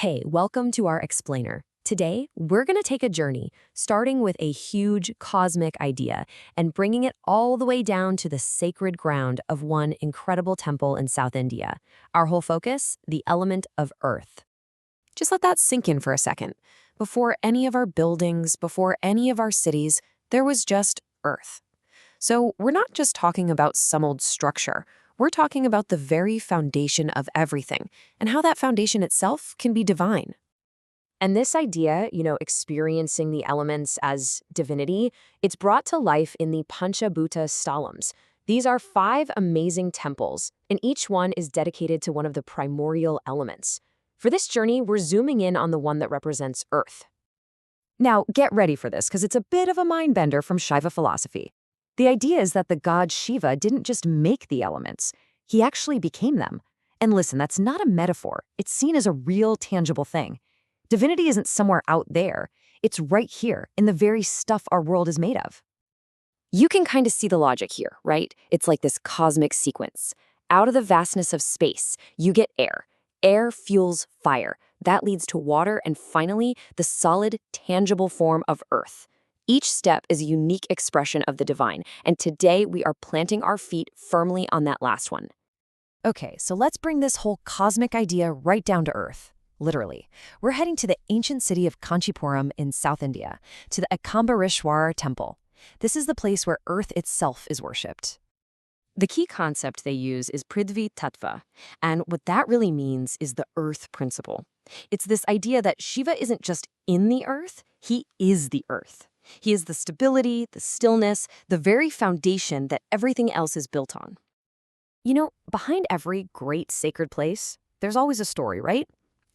Hey, welcome to our explainer. Today, we're going to take a journey, starting with a huge cosmic idea and bringing it all the way down to the sacred ground of one incredible temple in South India. Our whole focus, the element of earth. Just let that sink in for a second. Before any of our buildings, before any of our cities, there was just earth. So we're not just talking about some old structure. We're talking about the very foundation of everything and how that foundation itself can be divine. And this idea, experiencing the elements as divinity, it's brought to life in the Pancha Bhoota Temples. These are 5 amazing temples, and each one is dedicated to one of the primordial elements. For this journey, we're zooming in on the one that represents Earth. Now, get ready for this, because it's a bit of a mind-bender from Shiva philosophy. The idea is that the god Shiva didn't just make the elements, he actually became them. And listen, that's not a metaphor. It's seen as a real, tangible thing. Divinity isn't somewhere out there. It's right here, in the very stuff our world is made of. You can kind of see the logic here, right? It's like this cosmic sequence. Out of the vastness of space, you get air. Air fuels fire. That leads to water, and finally, the solid, tangible form of earth. Each step is a unique expression of the divine, and today we are planting our feet firmly on that last one. Okay, so let's bring this whole cosmic idea right down to earth. Literally. We're heading to the ancient city of Kanchipuram in South India, to the Ekāmbareshwarar Temple. This is the place where earth itself is worshipped. The key concept they use is Prithvī Tattva, and what that really means is the earth principle. It's this idea that Shiva isn't just in the earth, he is the earth. He is the stability, the stillness, the very foundation that everything else is built on. Behind every great sacred place, there's always a story, right?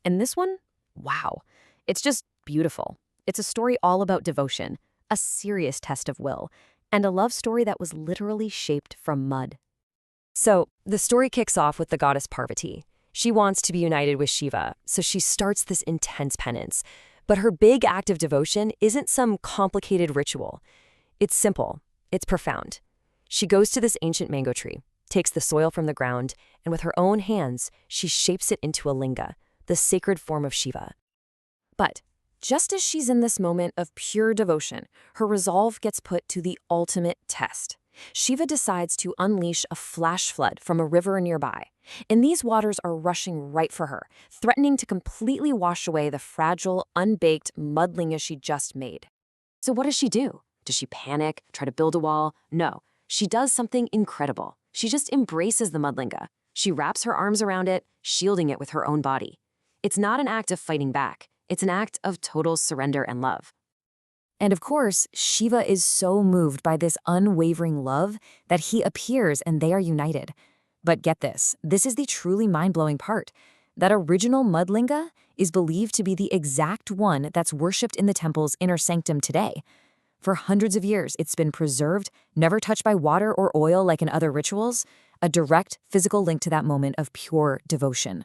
And this one, wow, it's just beautiful. It's a story all about devotion, a serious test of will, and a love story that was literally shaped from mud. So, the story kicks off with the goddess Pārvati. She wants to be united with Shiva, so she starts this intense penance. But her big act of devotion isn't some complicated ritual. It's simple. It's profound. She goes to this ancient mango tree, takes the soil from the ground, and with her own hands, she shapes it into a linga, the sacred form of Shiva. But just as she's in this moment of pure devotion, her resolve gets put to the ultimate test. Shiva decides to unleash a flash flood from a river nearby, and these waters are rushing right for her, threatening to completely wash away the fragile, unbaked mud linga she just made. So what does she do? Does she panic, try to build a wall? No, she does something incredible. She just embraces the mud linga. She wraps her arms around it, shielding it with her own body. It's not an act of fighting back. It's an act of total surrender and love. And of course, Shiva is so moved by this unwavering love that he appears and they are united. But get this is the truly mind-blowing part. That original mudlinga is believed to be the exact one that's worshipped in the temple's inner sanctum today. For hundreds of years, it's been preserved, never touched by water or oil like in other rituals, a direct physical link to that moment of pure devotion.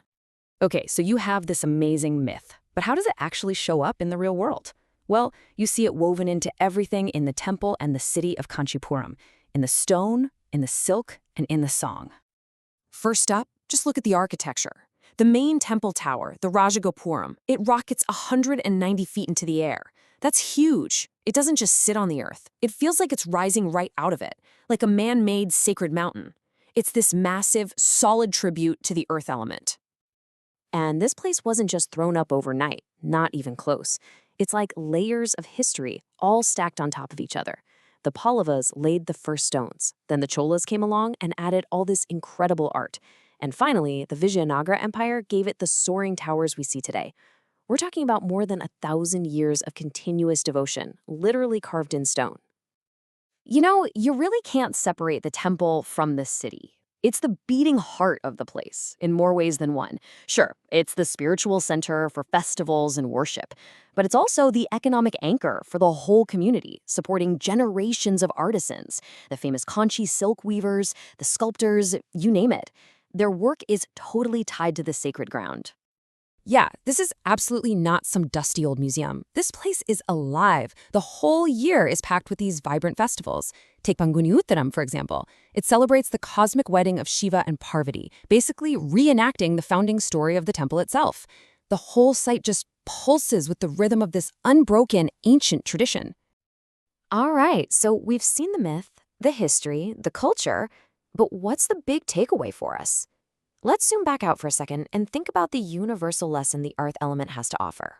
Okay, so you have this amazing myth, but how does it actually show up in the real world? Well, you see it woven into everything in the temple and the city of Kanchipuram, in the stone, in the silk, and in the song. First up, just look at the architecture. The main temple tower, the Jagadguru, it rockets 190 feet into the air. That's huge. It doesn't just sit on the earth. It feels like it's rising right out of it, like a man-made sacred mountain. It's this massive, solid tribute to the earth element. And this place wasn't just thrown up overnight, not even close. It's like layers of history, all stacked on top of each other. The Pallavas laid the first stones. Then the Cholas came along and added all this incredible art. And finally, the Vijayanagara Empire gave it the soaring towers we see today. We're talking about more than 1,000 years of continuous devotion, literally carved in stone. You really can't separate the temple from the city. It's the beating heart of the place, in more ways than one. Sure, it's the spiritual center for festivals and worship, but it's also the economic anchor for the whole community, supporting generations of artisans, the famous Kanchi silk weavers, the sculptors, you name it. Their work is totally tied to the sacred ground. Yeah, this is absolutely not some dusty old museum. This place is alive. The whole year is packed with these vibrant festivals. Take Panguni Uttaram, for example. It celebrates the cosmic wedding of Shiva and Pārvati, basically reenacting the founding story of the temple itself. The whole site just pulses with the rhythm of this unbroken, ancient tradition. All right, so we've seen the myth, the history, the culture, but what's the big takeaway for us? Let's zoom back out for a second and think about the universal lesson the earth element has to offer.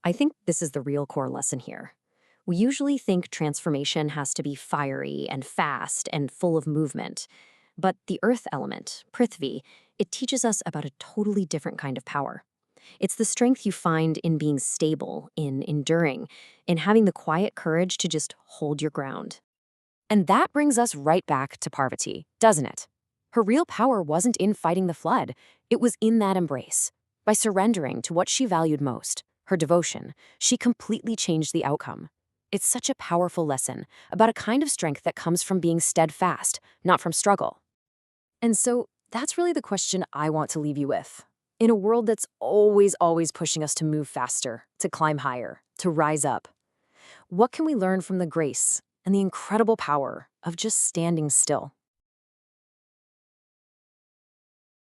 I think this is the real core lesson here. We usually think transformation has to be fiery and fast and full of movement. But the earth element, Prithvi, it teaches us about a totally different kind of power. It's the strength you find in being stable, in enduring, in having the quiet courage to just hold your ground. And that brings us right back to Pārvati, doesn't it? Her real power wasn't in fighting the flood. It was in that embrace. By surrendering to what she valued most, her devotion, she completely changed the outcome. It's such a powerful lesson about a kind of strength that comes from being steadfast, not from struggle. And so that's really the question I want to leave you with. In a world that's always pushing us to move faster, to climb higher, to rise up, what can we learn from the grace and the incredible power of just standing still?